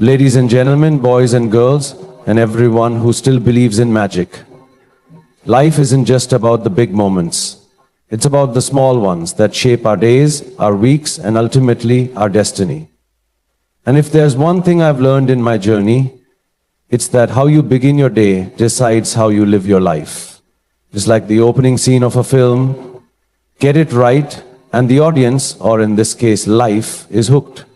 Ladies and gentlemen, boys and girls, and everyone who still believes in magic. Life isn't just about the big moments. It's about the small ones that shape our days, our weeks, and ultimately our destiny. And if there's one thing I've learned in my journey, it's that how you begin your day decides how you live your life. Just like the opening scene of a film, get it right, and the audience, or in this case life, is hooked.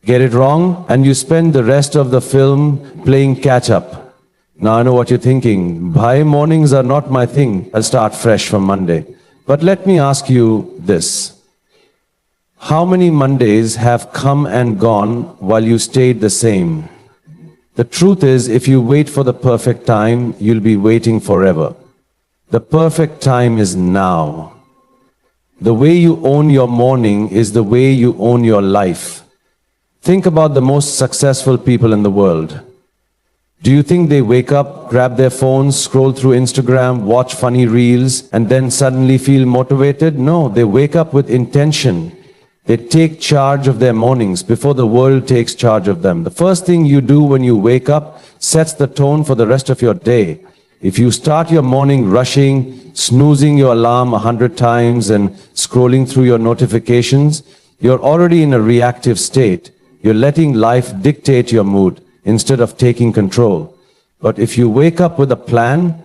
Get it wrong, and you spend the rest of the film playing catch-up. Now I know what you're thinking. Bhai, mornings are not my thing. I'll start fresh from Monday. But let me ask you this. How many Mondays have come and gone while you stayed the same? The truth is, if you wait for the perfect time, you'll be waiting forever. The perfect time is now. The way you own your morning is the way you own your life. Think about the most successful people in the world. Do you think they wake up, grab their phones, scroll through Instagram, watch funny reels, and then suddenly feel motivated? No, they wake up with intention. They take charge of their mornings before the world takes charge of them. The first thing you do when you wake up sets the tone for the rest of your day. If you start your morning rushing, snoozing your alarm 100 times and scrolling through your notifications, you're already in a reactive state. You're letting life dictate your mood instead of taking control. But if you wake up with a plan,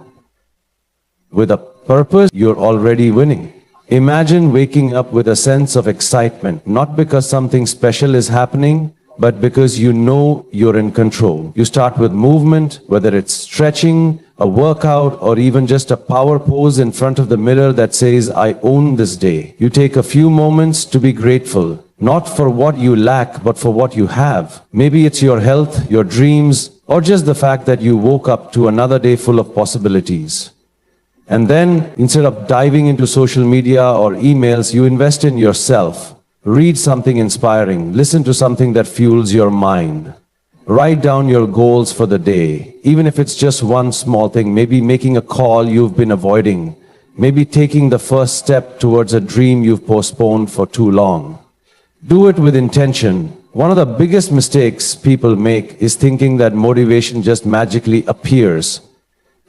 with a purpose, you're already winning. Imagine waking up with a sense of excitement, not because something special is happening, but because you know you're in control. You start with movement, whether it's stretching, a workout, or even just a power pose in front of the mirror that says, I own this day. You take a few moments to be grateful. Not for what you lack, but for what you have. Maybe it's your health, your dreams, or just the fact that you woke up to another day full of possibilities. And then, instead of diving into social media or emails, you invest in yourself. Read something inspiring. Listen to something that fuels your mind. Write down your goals for the day. Even if it's just one small thing, maybe making a call you've been avoiding. Maybe taking the first step towards a dream you've postponed for too long. Do it with intention. One of the biggest mistakes people make is thinking that motivation just magically appears.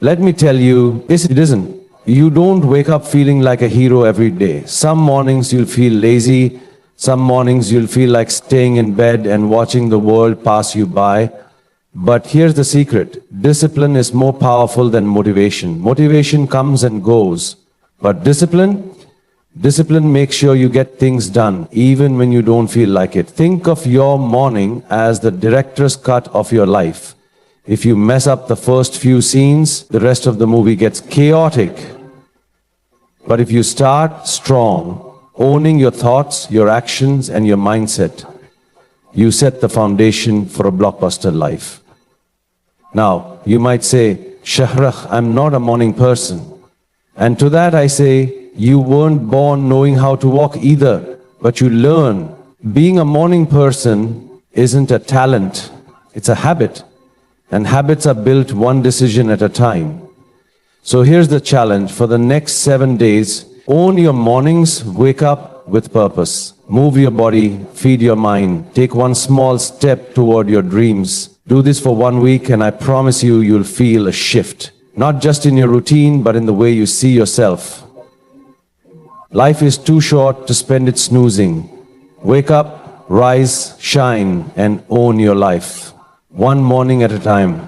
Let me tell you, it isn't. You don't wake up feeling like a hero every day. Some mornings you'll feel lazy. Some mornings you'll feel like staying in bed and watching the world pass you by. But here's the secret. Discipline is more powerful than motivation. Motivation comes and goes. But discipline makes sure you get things done, even when you don't feel like it. Think of your morning as the director's cut of your life. If you mess up the first few scenes, the rest of the movie gets chaotic. But if you start strong, owning your thoughts, your actions, and your mindset, you set the foundation for a blockbuster life. Now, you might say, Shah Rukh, I'm not a morning person. And to that I say, you weren't born knowing how to walk either, but you learn. Being a morning person isn't a talent, it's a habit. And habits are built one decision at a time. So here's the challenge. For the next 7 days, own your mornings, wake up with purpose. Move your body, feed your mind. Take one small step toward your dreams. Do this for 1 week and I promise you, you'll feel a shift. Not just in your routine, but in the way you see yourself. Life is too short to spend it snoozing. Wake up, rise, shine, and own your life. One morning at a time.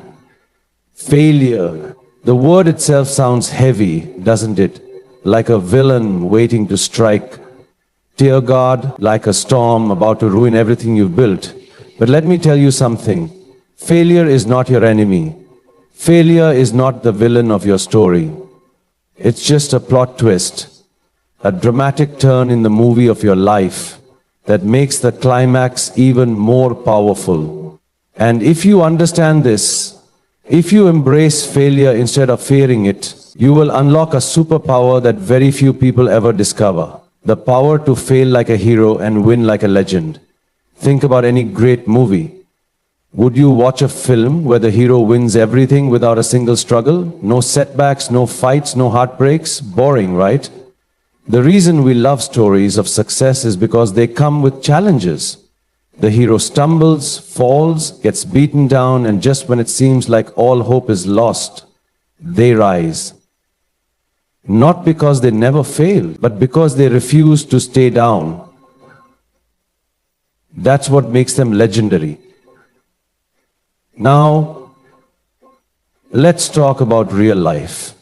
Failure. The word itself sounds heavy, doesn't it? Like a villain waiting to strike. Dear God, like a storm about to ruin everything you've built. But let me tell you something. Failure is not your enemy. Failure is not the villain of your story. It's just a plot twist. A dramatic turn in the movie of your life that makes the climax even more powerful. And if you understand this, if you embrace failure instead of fearing it, you will unlock a superpower that very few people ever discover. The power to fail like a hero and win like a legend. Think about any great movie. Would you watch a film where the hero wins everything without a single struggle? No setbacks, no fights, no heartbreaks? Boring, right? The reason we love stories of success is because they come with challenges. The hero stumbles, falls, gets beaten down, and just when it seems like all hope is lost, they rise. Not because they never fail, but because they refuse to stay down. That's what makes them legendary. Now, let's talk about real life.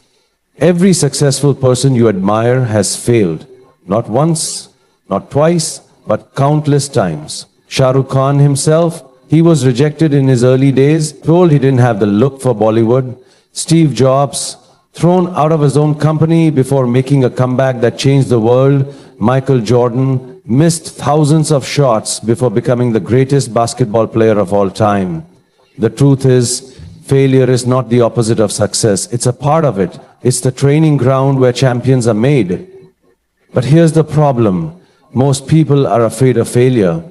Every successful person you admire has failed. Not once, not twice, but countless times. Shah Rukh Khan himself, he was rejected in his early days, told he didn't have the look for Bollywood. Steve Jobs, thrown out of his own company before making a comeback that changed the world. Michael Jordan missed thousands of shots before becoming the greatest basketball player of all time. The truth is, failure is not the opposite of success. It's a part of it. It's the training ground where champions are made. But here's the problem. Most people are afraid of failure.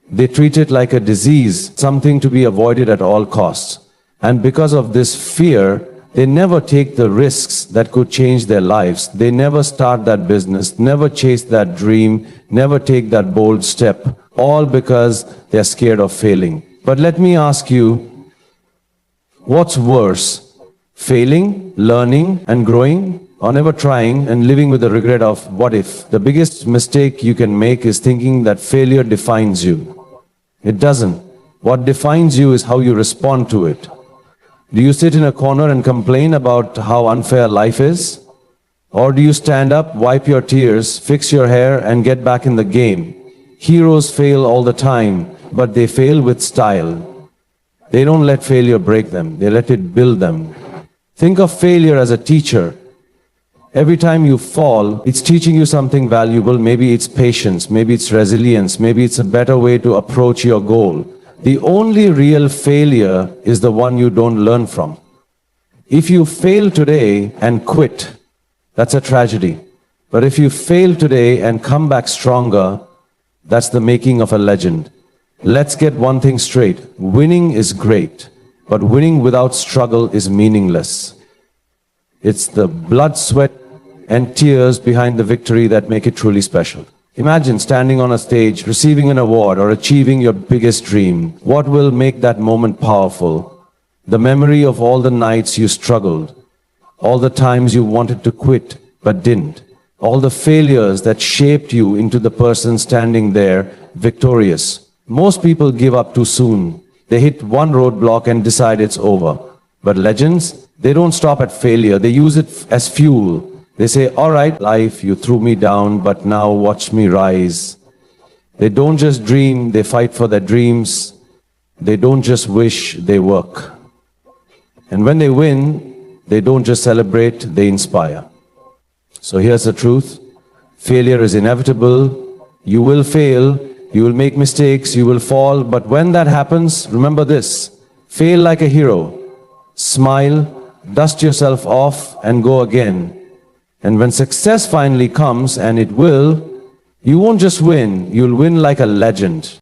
They treat it like a disease, something to be avoided at all costs. And because of this fear, they never take the risks that could change their lives. They never start that business, never chase that dream, never take that bold step, all because they're scared of failing. But let me ask you, what's worse? Failing, learning, and growing, or never trying and living with the regret of what if? The biggest mistake you can make is thinking that failure defines you. It doesn't. What defines you is how you respond to it. Do you sit in a corner and complain about how unfair life is? Or do you stand up, wipe your tears, fix your hair, and get back in the game? Heroes fail all the time, but they fail with style. They don't let failure break them, they let it build them. Think of failure as a teacher. Every time you fall, it's teaching you something valuable. Maybe it's patience, maybe it's resilience, maybe it's a better way to approach your goal. The only real failure is the one you don't learn from. If you fail today and quit, that's a tragedy. But if you fail today and come back stronger, that's the making of a legend. Let's get one thing straight. Winning is great, but winning without struggle is meaningless. It's the blood, sweat, and tears behind the victory that make it truly special. Imagine standing on a stage, receiving an award, or achieving your biggest dream. What will make that moment powerful? The memory of all the nights you struggled, all the times you wanted to quit but didn't, all the failures that shaped you into the person standing there, victorious. Most people give up too soon. They hit one roadblock and decide it's over. But legends, they don't stop at failure. They use it as fuel. They say, all right, life, you threw me down, but now watch me rise. They don't just dream, they fight for their dreams. They don't just wish, they work. And when they win, they don't just celebrate, they inspire. So here's the truth. Failure is inevitable. You will fail. You will make mistakes. You will fall. But when that happens, remember this. Fail like a hero. Smile, dust yourself off, and go again. And when success finally comes, and it will, you won't just win, you'll win like a legend.